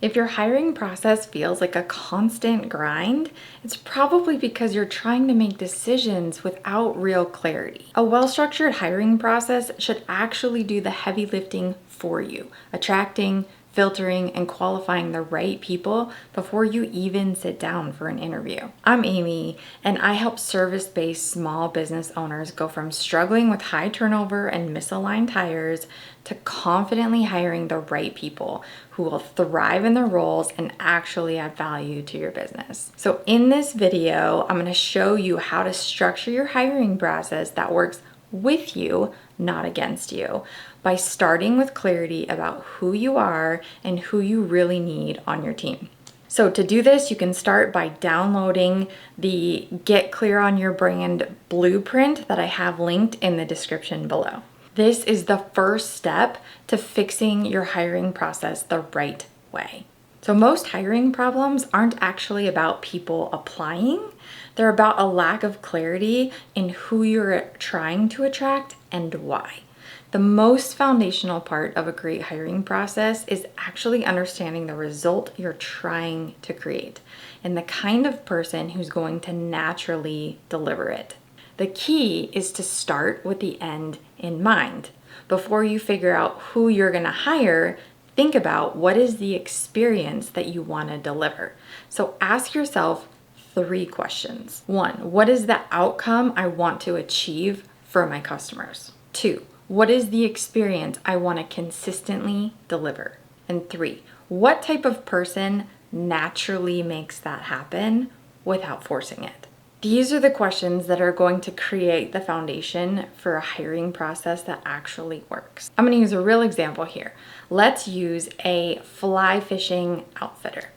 If your hiring process feels like a constant grind, it's probably because you're trying to make decisions without real clarity. A well-structured hiring process should actually do the heavy lifting for you, attracting, filtering, and qualifying the right people before you even sit down for an interview. I'm Amy, and I help service-based small business owners go from struggling with high turnover and misaligned hires to confidently hiring the right people who will thrive in their roles and actually add value to your business. So in this video, I'm going to show you how to structure your hiring process that works with you, not against you, by starting with clarity about who you are and who you really need on your team. So to do this, you can start by downloading the Get Clear on Your Brand blueprint that I have linked in the description below. This is the first step to fixing your hiring process the right way. So most hiring problems aren't actually about people applying. They're about a lack of clarity in who you're trying to attract and why. The most foundational part of a great hiring process is actually understanding the result you're trying to create and the kind of person who's going to naturally deliver it. The key is to start with the end in mind. Before you figure out who you're going to hire, think about what is the experience that you want to deliver. So ask yourself 3 questions. 1, what is the outcome I want to achieve for my customers? 2, what is the experience I want to consistently deliver? And 3, what type of person naturally makes that happen without forcing it? These are the questions that are going to create the foundation for a hiring process that actually works. I'm going to use a real example here. Let's use a fly fishing outfitter.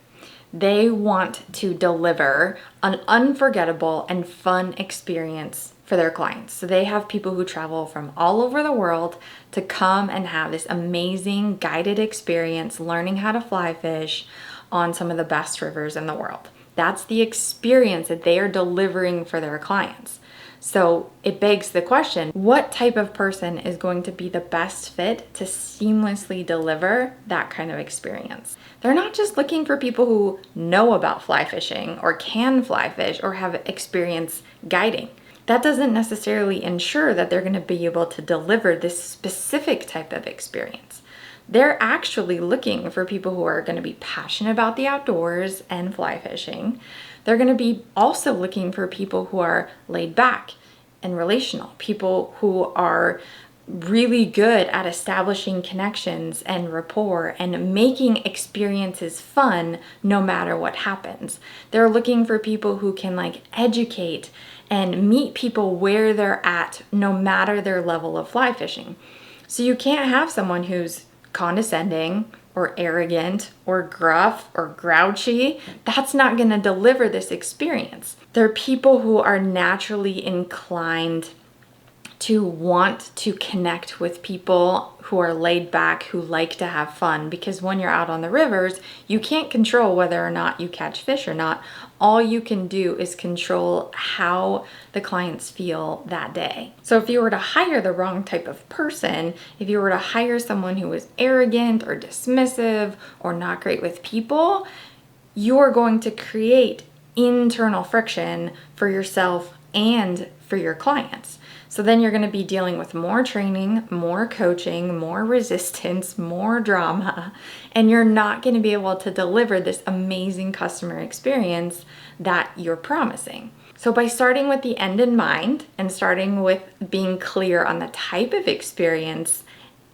They want to deliver an unforgettable and fun experience for their clients. So they have people who travel from all over the world to come and have this amazing guided experience learning how to fly fish on some of the best rivers in the world. That's the experience that they are delivering for their clients. So it begs the question, what type of person is going to be the best fit to seamlessly deliver that kind of experience? They're not just looking for people who know about fly fishing or can fly fish or have experience guiding. That doesn't necessarily ensure that they're going to be able to deliver this specific type of experience. They're actually looking for people who are going to be passionate about the outdoors and fly fishing. They're going to be also looking for people who are laid back and relational, people who are really good at establishing connections and rapport and making experiences fun no matter what happens. They're looking for people who can educate and meet people where they're at no matter their level of fly fishing. So you can't have someone who's condescending or arrogant or gruff or grouchy. That's not going to deliver this experience. They're people who are naturally inclined to want to connect with people who are laid back, who like to have fun, because when you're out on the rivers, you can't control whether or not you catch fish or not. All you can do is control how the clients feel that day. So if you were to hire the wrong type of person, if you were to hire someone who was arrogant or dismissive or not great with people, you're going to create internal friction for yourself and for your clients. So then you're going to be dealing with more training, more coaching, more resistance, more drama, and you're not going to be able to deliver this amazing customer experience that you're promising. So by starting with the end in mind and starting with being clear on the type of experience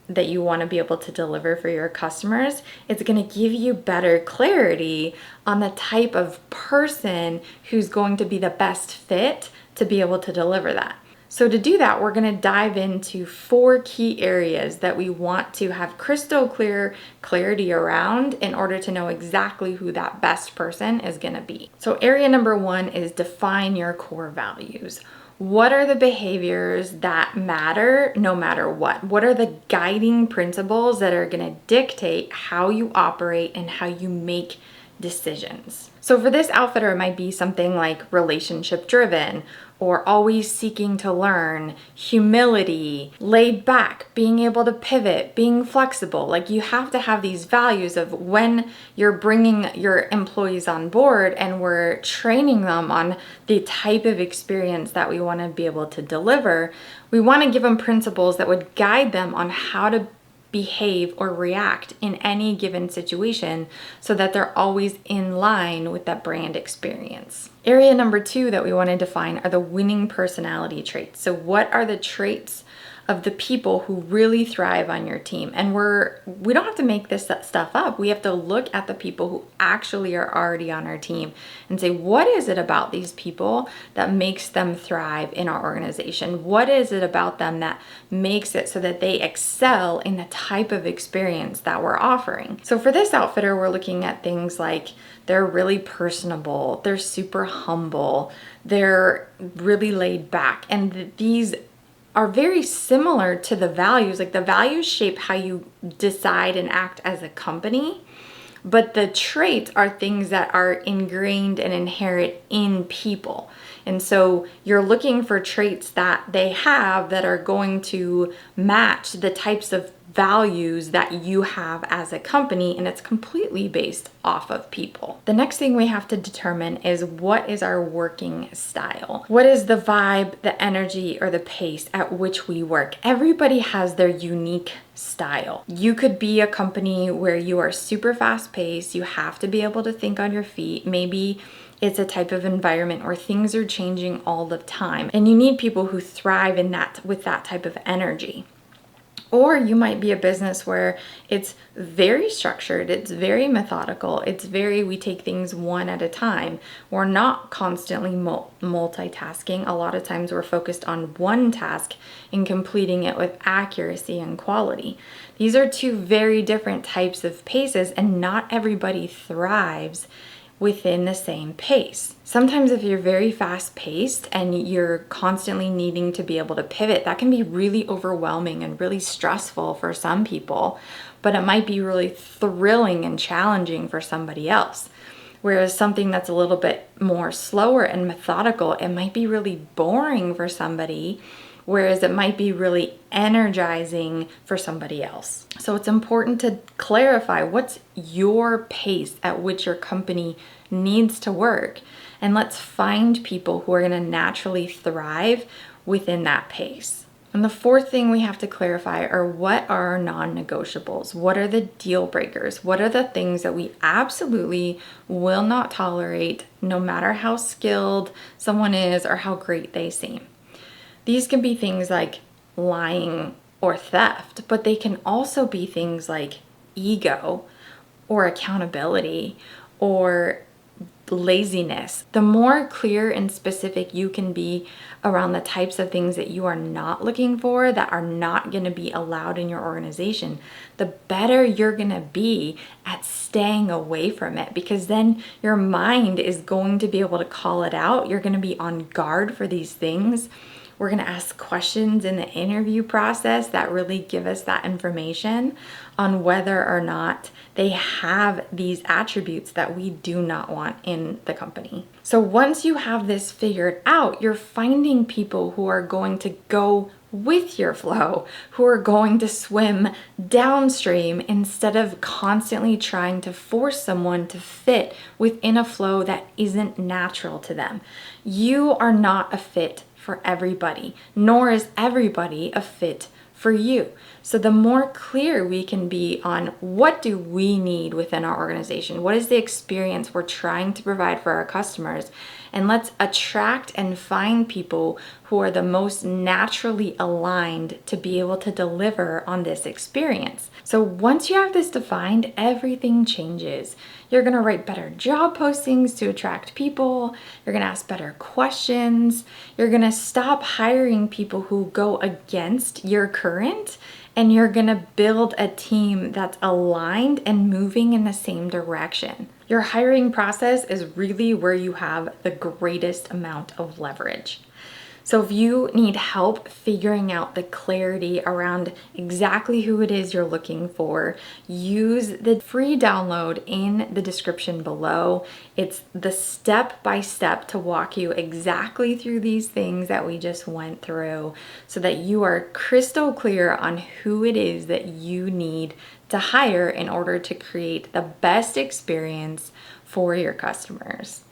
that you want to be able to deliver for your customers, it's going to give you better clarity on the type of person who's going to be the best fit to be able to deliver that. So to do that, we're going to dive into 4 key areas that we want to have crystal clear clarity around in order to know exactly who that best person is going to be. So area number 1 is define your core values. What are the behaviors that matter no matter what? What are the guiding principles that are going to dictate how you operate and how you make decisions. So for this outfitter, it might be something like relationship driven, or always seeking to learn, humility, laid back, being able to pivot, being flexible. Like, you have to have these values of when you're bringing your employees on board and we're training them on the type of experience that we want to be able to deliver. We want to give them principles that would guide them on how to behave or react in any given situation so that they're always in line with that brand experience. Area number 2 that we want to define are the winning personality traits. So what are the traits of the people who really thrive on your team? And we don't have to make this stuff up. We have to look at the people who actually are already on our team and say, what is it about these people that makes them thrive in our organization? What is it about them that makes it so that they excel in the type of experience that we're offering? So for this outfitter, we're looking at things like they're really personable, they're super humble, they're really laid back, and these are very similar to the values. Like, the values shape how you decide and act as a company, but the traits are things that are ingrained and inherent in people. And so you're looking for traits that they have that are going to match the types of values that you have as a company, and it's completely based off of people. The next thing we have to determine is, what is our working style? What is the vibe, the energy, or the pace at which we work? Everybody has their unique style. You could be a company where you are super fast paced, you have to be able to think on your feet. Maybe it's a type of environment where things are changing all the time, and you need people who thrive in that, with that type of energy. Or you might be a business where it's very structured, it's very methodical, we take things one at a time. We're not constantly multitasking. A lot of times we're focused on one task and completing it with accuracy and quality. These are two very different types of paces, and not everybody thrives within the same pace. Sometimes if you're very fast paced and you're constantly needing to be able to pivot, that can be really overwhelming and really stressful for some people, but it might be really thrilling and challenging for somebody else. Whereas something that's a little bit more slower and methodical, it might be really boring for somebody, whereas it might be really energizing for somebody else. So it's important to clarify what's your pace at which your company needs to work, and let's find people who are going to naturally thrive within that pace. And the fourth thing we have to clarify are, what are our non-negotiables? What are the deal breakers? What are the things that we absolutely will not tolerate, no matter how skilled someone is or how great they seem? These can be things like lying or theft, but they can also be things like ego or accountability or laziness. The more clear and specific you can be around the types of things that you are not looking for, that are not going to be allowed in your organization, the better you're going to be at staying away from it, because then your mind is going to be able to call it out. You're going to be on guard for these things. We're going to ask questions in the interview process that really give us that information on whether or not they have these attributes that we do not want in the company. So once you have this figured out, you're finding people who are going to go with your flow, who are going to swim downstream instead of constantly trying to force someone to fit within a flow that isn't natural to them. You are not a fit for everybody, nor is everybody a fit for you. So the more clear we can be on what do we need within our organization, what is the experience we're trying to provide for our customers, and let's attract and find people who are the most naturally aligned to be able to deliver on this experience. So once you have this defined, everything changes. You're going to write better job postings to attract people. You're going to ask better questions. You're going to stop hiring people who go against your current, and you're going to build a team that's aligned and moving in the same direction. Your hiring process is really where you have the greatest amount of leverage. So if you need help figuring out the clarity around exactly who it is you're looking for, use the free download in the description below. It's the step by step to walk you exactly through these things that we just went through so that you are crystal clear on who it is that you need to hire in order to create the best experience for your customers.